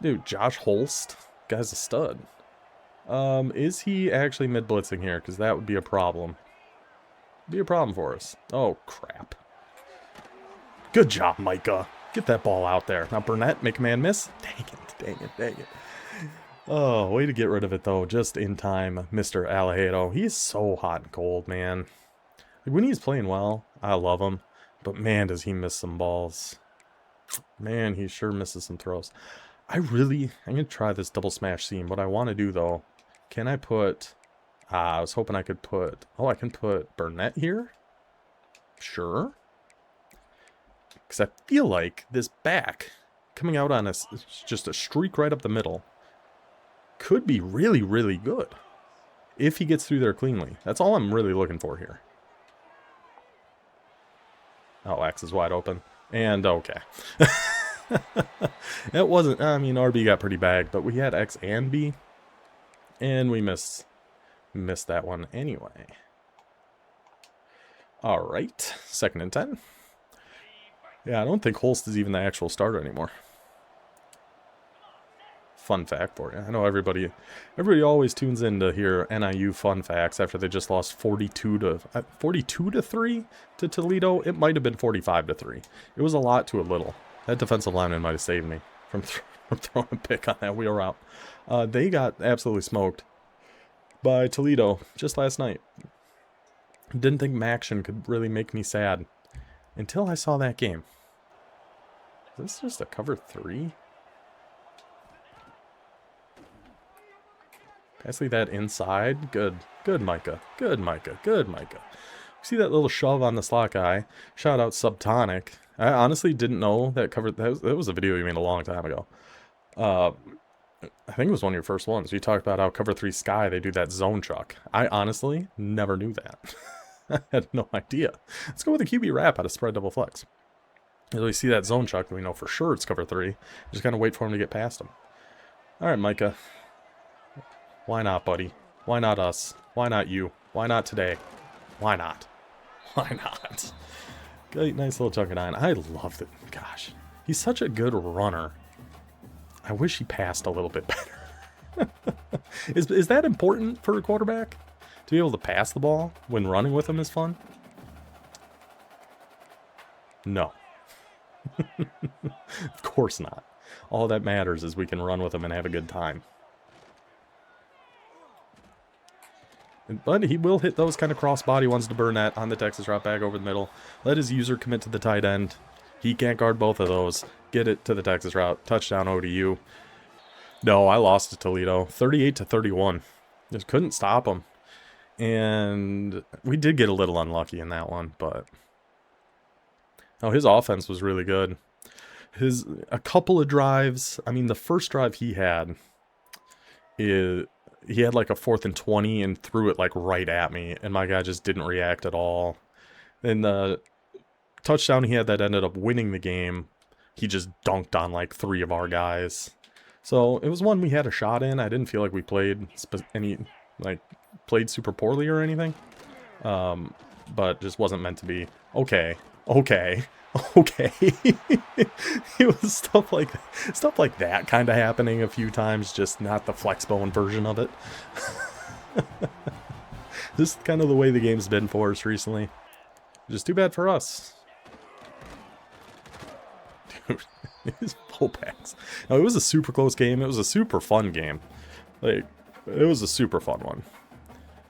Dude, Josh Holst. Guy's a stud. Is he actually mid-blitzing here? Because that would be a problem. Be a problem for us. Oh, crap. Good job, Micah. Get that ball out there. Now, Burnett, make a man miss. Dang it, dang it, dang it. Oh, way to get rid of it, though. Just in time, Mr. Alejado. He's so hot and cold, man. Like, when he's playing well, I love him. But, man, does he miss some balls. Man, he sure misses some throws. I'm going to try this double smash seam. What I want to do, though, can I put... I was hoping I could put... Oh, I can put Burnett here? Sure. Because I feel like this back, coming out on just a streak right up the middle, could be really, really good. If he gets through there cleanly. That's all I'm really looking for here. Oh, X is wide open. And okay. It wasn't... I mean, RB got pretty bagged, but we had X and B. And we missed that one anyway. Alright, 2nd and 10. Yeah, I don't think Holst is even the actual starter anymore. Fun fact for you. I know everybody always tunes in to hear NIU fun facts after they just lost 42 to 3 to Toledo. It might have been 45 to 3. It was a lot to a little. That defensive lineman might have saved me from throwing a pick on that wheel route. They got absolutely smoked by Toledo just last night. Didn't think Maction could really make me sad until I saw that game. Is this just a cover 3? Pass that inside. Good. Good, Micah. Good, Micah. Good, Micah. See that little shove on the slot guy? Shout out Subtonic. I honestly didn't know that cover... That was a video you made a long time ago. I think it was one of your first ones. You talked about how cover 3 Sky, they do that zone chuck. I honestly never knew that. I had no idea. Let's go with a QB wrap out of spread double flex. As we see that zone chuck, we know for sure it's cover 3. Just kind of wait for him to get past him. All right, Micah. Why not, buddy? Why not us? Why not you? Why not today? Why not? Why not? Good, nice little chunk of 9. I love it. Gosh, he's such a good runner. I wish he passed a little bit better. Is that important for a quarterback? To be able to pass the ball when running with him is fun? No. Of course not. All that matters is we can run with him and have a good time. But he will hit those kind of cross-body ones to Burnett on the Texas route back over the middle. Let his user commit to the tight end. He can't guard both of those. Get it to the Texas route. Touchdown ODU. No, I lost to Toledo. 38 to 31. Just couldn't stop him. And we did get a little unlucky in that one, but... Oh, his offense was really good. A couple of drives, I mean, the first drive he had, he had like a 4th and 20 and threw it like right at me, and my guy just didn't react at all. Then the touchdown he had that ended up winning the game, he just dunked on like 3 of our guys. So it was one we had a shot in. I didn't feel like we played played super poorly or anything, but just wasn't meant to be. Okay. It was stuff like that kind of happening a few times, just not the Flexbone version of it. This is kind of the way the game's been for us recently. Just too bad for us. Dude, his fullbacks. No, it was a super close game. It was a super fun game. Like, it was a super fun one.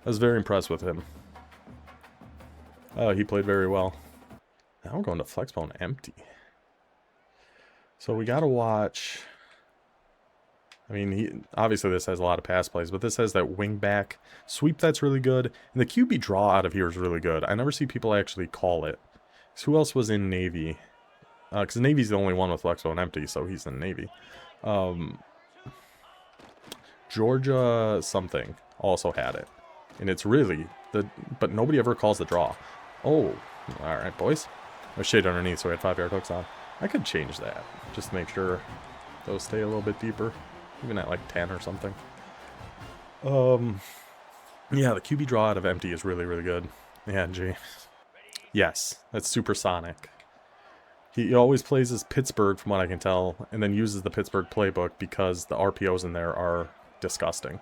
I was very impressed with him. He played very well. Now we're going to Flexbone empty. So we got to watch... I mean, obviously this has a lot of pass plays, but this has that wing back sweep that's really good. And the QB draw out of here is really good. I never see people actually call it. So who else was in Navy? Because Navy's the only one with Flexbone empty, so he's in Navy. Georgia something also had it. And it's really... But nobody ever calls the draw. Oh, alright, boys. There's shade underneath, so we had 5-yard hooks on. I could change that, just to make sure those stay a little bit deeper. Even at like 10 or something. Yeah, the QB draw out of empty is really, really good. Yeah, G. Yes, that's supersonic. He always plays as Pittsburgh, from what I can tell, and then uses the Pittsburgh playbook because the RPOs in there are disgusting.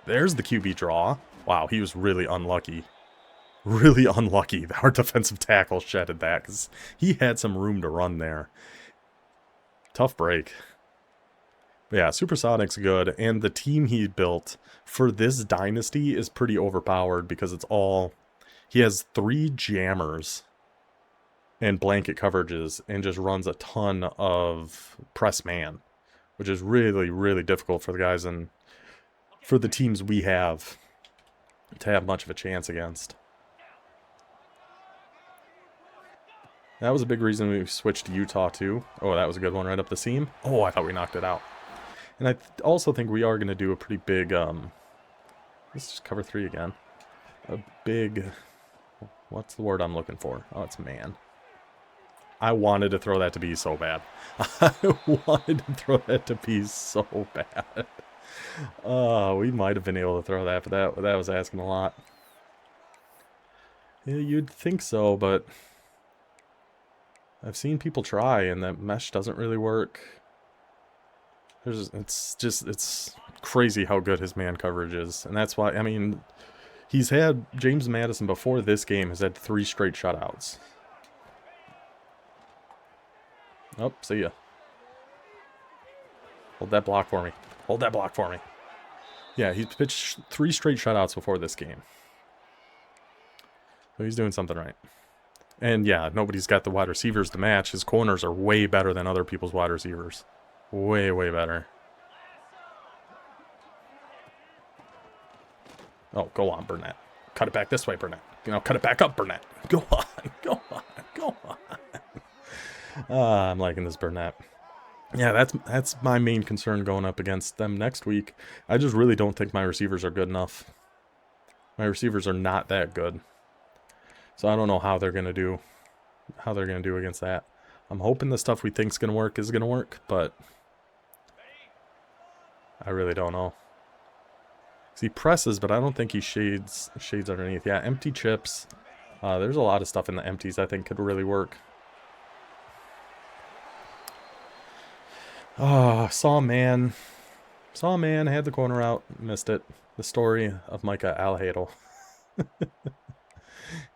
There's the QB draw. Wow, he was really unlucky. Really unlucky. Our defensive tackle shedded that because he had some room to run there. Tough break. But yeah, Supersonic's good, and the team he built for this Dynasty is pretty overpowered because it's all... He has 3 jammers and blanket coverages and just runs a ton of press man, which is really, really difficult for the guys and for the teams we have to have much of a chance against. That was a big reason we switched to Utah, too. Oh, that was a good one right up the seam. Oh, I thought we knocked it out. And I also think we are going to do a pretty big, let's just cover 3 again. A big, what's the word I'm looking for? Oh, it's man. I wanted to throw that to B so bad. I wanted to throw that to B so bad. We might have been able to throw that, but that was asking a lot. Yeah, you'd think so, but... I've seen people try, and that mesh doesn't really work. It's crazy how good his man coverage is. And that's why, I mean, he's had, James Madison before this game has had 3 straight shutouts. Oh, see ya. Hold that block for me. Hold that block for me. Yeah, he's pitched 3 straight shutouts before this game. So he's doing something right. And yeah, nobody's got the wide receivers to match. His corners are way better than other people's wide receivers. Way, way better. Oh, go on, Burnett. Cut it back this way, Burnett. You know, cut it back up, Burnett. Go on, go on, go on. I'm liking this Burnett. Yeah, that's my main concern going up against them next week. I just really don't think my receivers are good enough. My receivers are not that good. So I don't know how they're going to do. How they're going to do against that. I'm hoping the stuff we think is going to work is going to work, but I really don't know. He presses, but I don't think he shades underneath. Yeah, empty chips. There's a lot of stuff in the empties I think could really work. Saw a man, had the corner out, missed it. The story of Micah Alhadel.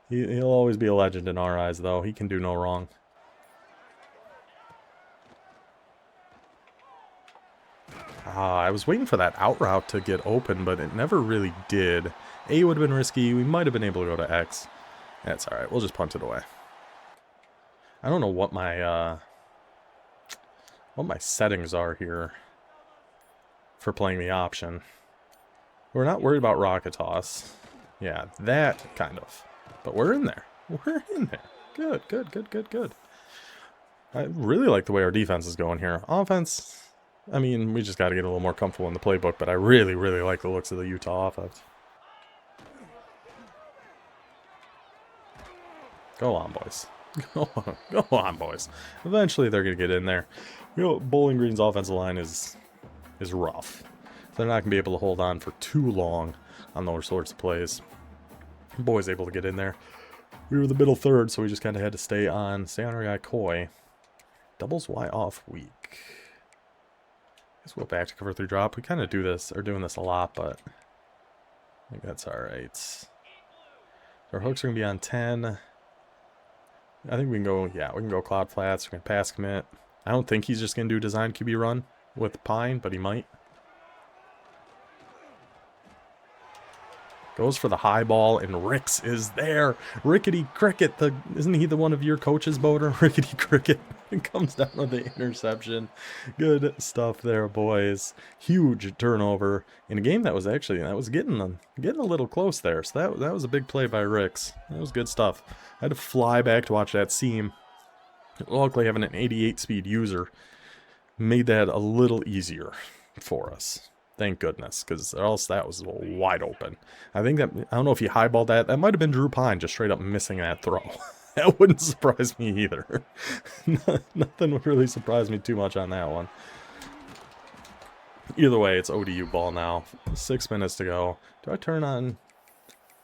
He'll always be a legend in our eyes, though. He can do no wrong. I was waiting for that out route to get open, but it never really did. A would have been risky. We might have been able to go to X. That's alright. We'll just punt it away. I don't know what my settings are here for playing the option. We're not worried about rocket toss. Yeah, that kind of. But we're in there. We're in there. Good, good, good, good, good. I really like the way our defense is going here. Offense, I mean, we just got to get a little more comfortable in the playbook, but I really, really like the looks of the Utah offense. Go on, boys. Go on, boys. Eventually, they're going to get in there. You know, Bowling Green's offensive line is rough. They're not going to be able to hold on for too long on those sorts of plays. Boys able to get in there. We were the middle third, so we just kind of had to stay on our guy Coy. Doubles Y off weak. Guess we'll go back to cover 3 drop. We kind of do this, or doing this a lot, but I think that's alright. Our hooks are going to be on 10. I think we can go, yeah, we can go cloud flats. We're going to pass commit. I don't think he's just going to do design QB run with Pine, but he might. Goes for the high ball, and Ricks is there. Rickety Cricket, isn't he the one of your coaches, Boater? Rickety Cricket comes down with the interception. Good stuff there, boys. Huge turnover in a game that was actually, getting a little close there. So that was a big play by Ricks. That was good stuff. I had to fly back to watch that seam. Luckily, having an 88 speed user made that a little easier for us. Thank goodness, because else that was wide open. I think that, I don't know if he highballed that. That might have been Drew Pine just straight up missing that throw. That wouldn't surprise me either. Nothing would really surprise me too much on that one. Either way, it's ODU ball now. 6 minutes to go. Do I turn on?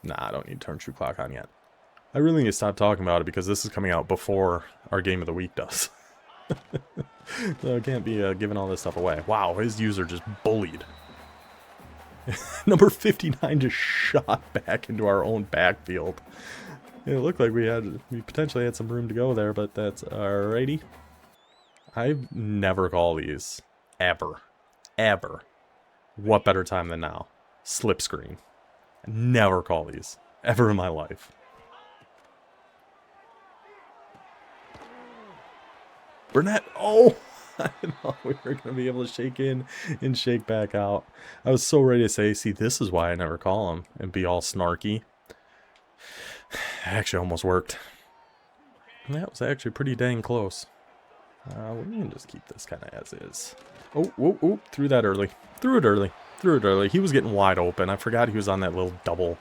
Nah, I don't need to turn True Clock on yet. I really need to stop talking about it because this is coming out before our game of the week does. So I can't be giving all this stuff away. Wow, his user just bullied. Number 59 just shot back into our own backfield. It looked like we potentially had some room to go there, but that's alrighty. I never call these. Ever. Ever. What better time than now? Slip screen. Never call these. Ever in my life. Burnett. Oh! I thought we were going to be able to shake in and shake back out. I was so ready to say, see, this is why I never call him and be all snarky. Actually almost worked. That was actually pretty dang close. We can just keep this kind of as is. Oh, threw that early. Threw it early. He was getting wide open. I forgot he was on that little double.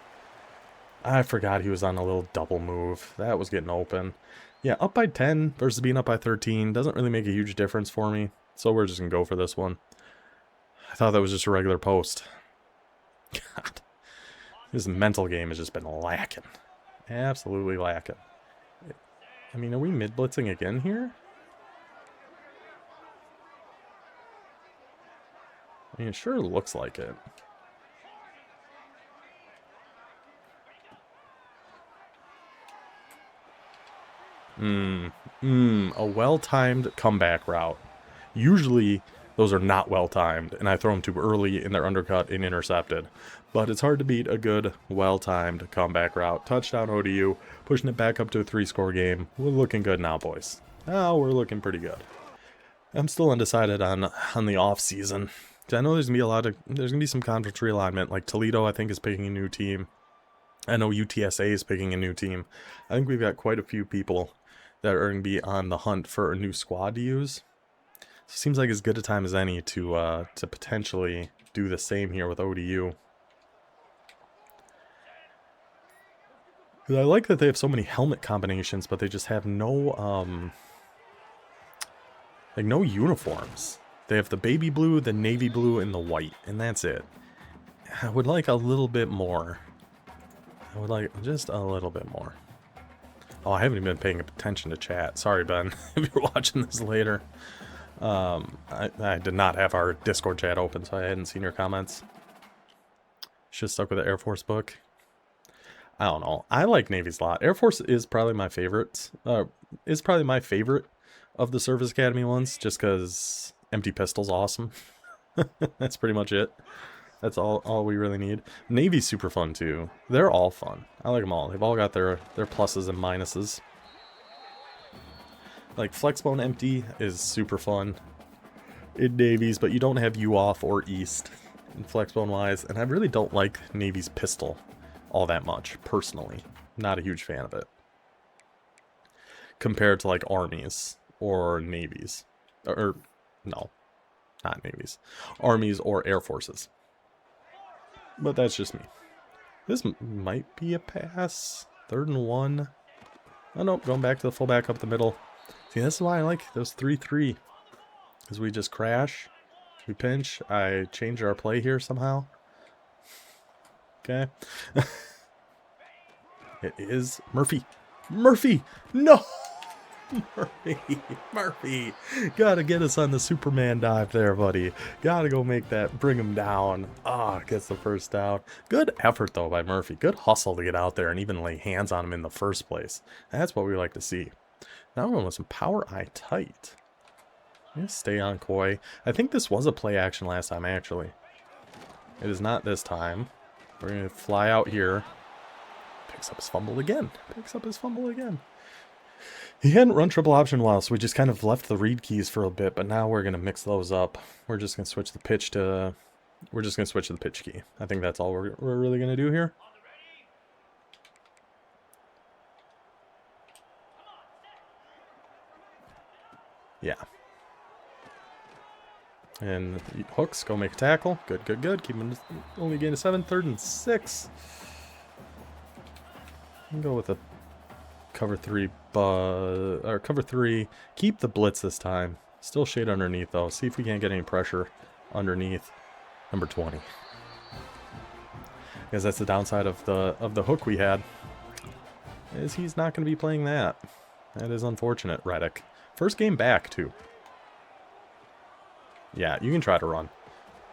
I forgot he was on a little double move. That was getting open. Yeah, up by 10 versus being up by 13 doesn't really make a huge difference for me. So we're just going to go for this one. I thought that was just a regular post. God. This mental game has just been lacking. Absolutely lacking. I mean, are we mid-blitzing again here? I mean, it sure looks like it. A well-timed comeback route. Usually, those are not well-timed, and I throw them too early and they're undercut and intercepted. But it's hard to beat a good, well-timed comeback route. Touchdown ODU, pushing it back up to a 3-score game. We're looking good now, boys. Oh, we're looking pretty good. I'm still undecided on the off-season. I know there's gonna be some conference realignment. Like Toledo, I think, is picking a new team. I know UTSA is picking a new team. I think we've got quite a few people that are going to be on the hunt for a new squad to use. So it seems like as good a time as any to potentially do the same here with ODU. I like that they have so many helmet combinations, but they just have no no uniforms. They have the baby blue, the navy blue, and the white, and that's it. I would like a little bit more. I would like just a little bit more. Oh, I haven't even been paying attention to chat. Sorry, Ben, if you're watching this later. I did not have our Discord chat open, so I hadn't seen your comments. Should have stuck with the Air Force book. I don't know. I like Navy's a lot. Air Force is probably my favorite. Is probably my favorite of the Service Academy ones, just because empty pistol's awesome. That's pretty much it. That's all we really need. Navy's super fun too. They're all fun. I like them all. They've all got their pluses and minuses. Like Flexbone empty is super fun in Navy's, but you don't have U off or East Flexbone wise, and I really don't like Navy's pistol all that much, personally. Not a huge fan of it. Compared to like Armies or Navies. Or no, not Navies. Armies or Air Forces. But that's just me. This might be a pass. 3rd and 1. Oh no, going back to the fullback up the middle. See, this is why I like those 3-3. Because we just crash. We pinch. I change our play here somehow. Okay. It is Murphy. Murphy! No! Murphy! Gotta get us on the Superman dive there, buddy. Gotta go make that, bring him down. Ah, gets the first down. Good effort, though, by Murphy. Good hustle to get out there and even lay hands on him in the first place. That's what we like to see. Now we're with some power eye tight. Stay on Koi. I think this was a play action last time, actually. It is not this time. We're going to fly out here. Picks up his fumble again. Picks up his fumble again. He hadn't run triple option well, so we just kind of left the read keys for a bit, but now we're going to mix those up. We're just going to switch the pitch to... We're just going to switch to the pitch key. I think that's all we're really going to do here. Yeah. And hooks, go make a tackle. Good, good, good. Keep him only gain a 7, 3rd and 6. Go with a cover 3, or cover 3. Keep the blitz this time. Still shade underneath though. See if we can't get any pressure underneath number 20. Because that's the downside of the hook we had. Is he's not going to be playing that. That is unfortunate, Reddick. First game back too. Yeah, you can try to run.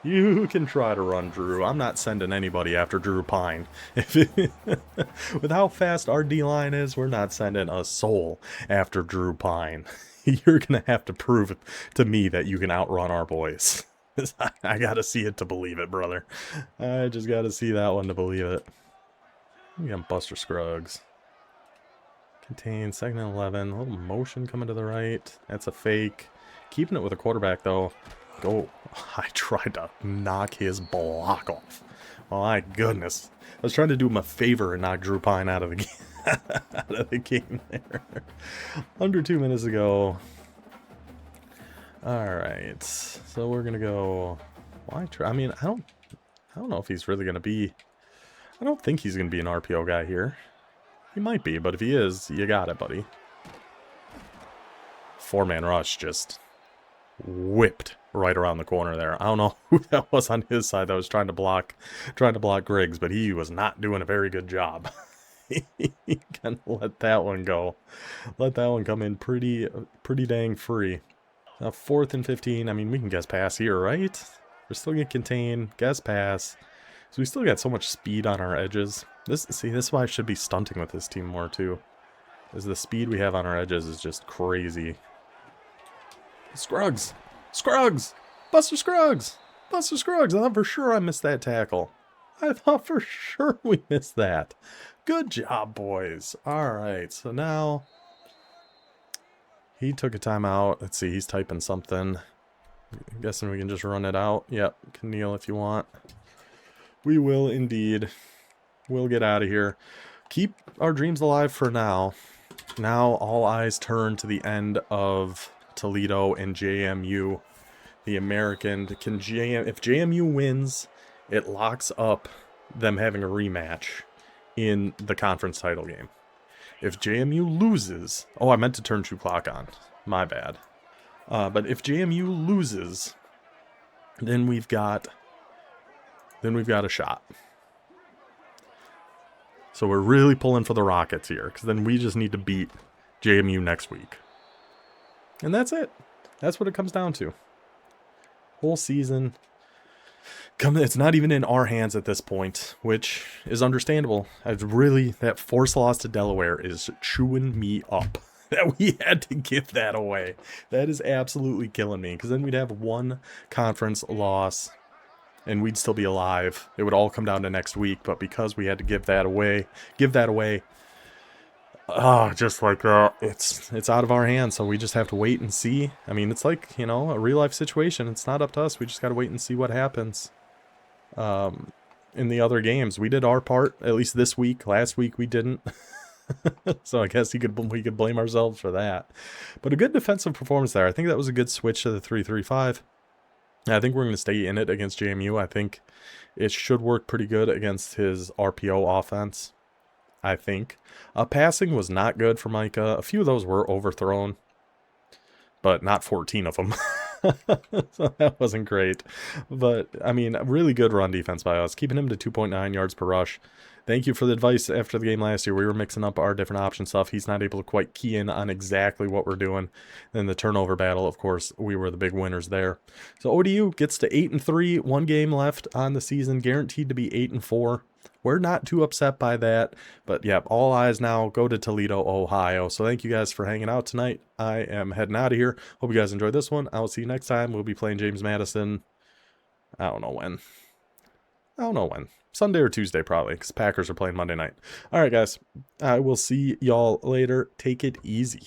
You can try to run, Drew. I'm not sending anybody after Drew Pine. With how fast our D-line is, we're not sending a soul after Drew Pine. You're going to have to prove to me that you can outrun our boys. I got to see it to believe it, brother. I just got to see that one to believe it. We got Buster Scruggs. Contain, 2nd and 11. A little motion coming to the right. That's a fake. Keeping it with a quarterback, though. Go. I tried to knock his block off. Oh, my goodness. I was trying to do him a favor and knock Drew Pine out of the game, out of the game there. Under 2 minutes ago. Alright. So we're going to go... Why try? I mean, I don't know if he's really going to be... I don't think he's going to be an RPO guy here. He might be, but if he is, you got it, buddy. 4-man rush just whipped right around the corner there. I don't know who that was on his side that was trying to block Griggs, but he was not doing a very good job. He kind of let that one go. Let that one come in pretty dang free. Now 4th and 15. I mean, we can guess pass here, right? We're still going to contain, guess pass. So we still got so much speed on our edges. This is why I should be stunting with this team more too. Is the speed we have on our edges is just crazy. Scruggs! Scruggs! Buster Scruggs! Buster Scruggs! I thought for sure I missed that tackle. I thought for sure we missed that. Good job, boys. Alright, so now... He took a timeout. Let's see, he's typing something. I'm guessing we can just run it out. Yep, can kneel if you want. We will indeed. We'll get out of here. Keep our dreams alive for now. Now all eyes turn to the end of Toledo and JMU. The American if JMU wins, it locks up them having a rematch in the conference title game. If JMU loses, oh, I meant to turn 2 clock on. My bad. But if JMU loses, then we've got a shot. So we're really pulling for the Rockets here, because then we just need to beat JMU next week. And that's it. That's what it comes down to. Whole season. It's not even in our hands at this point, which is understandable. That forced loss to Delaware is chewing me up. That we had to give that away. That is absolutely killing me, because then we'd have one conference loss and we'd still be alive. It would all come down to next week, but because we had to give that away, just like that, it's out of our hands, so we just have to wait and see. I mean, it's like, a real life situation. It's not up to us. We just got to wait and see what happens. in the other games. We did our part, at least this week. Last week we didn't. So I guess we could blame ourselves for that. But a good defensive performance there. I think that was a good switch to the 3-3-5. I think we're going to stay in it against JMU. I think it should work pretty good against his RPO offense. I think. Passing was not good for Micah. A few of those were overthrown, but not 14 of them. So that wasn't great. But, I mean, a really good run defense by us, keeping him to 2.9 yards per rush. Thank you for the advice after the game last year. We were mixing up our different option stuff. He's not able to quite key in on exactly what we're doing. Then the turnover battle, of course, we were the big winners there. So ODU gets to 8-3, 1 game left on the season, guaranteed to be 8-4. We're not too upset by that, but yeah, all eyes now go to Toledo, Ohio. So thank you guys for hanging out tonight. I am heading out of here. Hope you guys enjoyed this one. I will see you next time. We'll be playing James Madison. I don't know when. Sunday or Tuesday probably, because Packers are playing Monday night. All right, guys. I will see y'all later. Take it easy.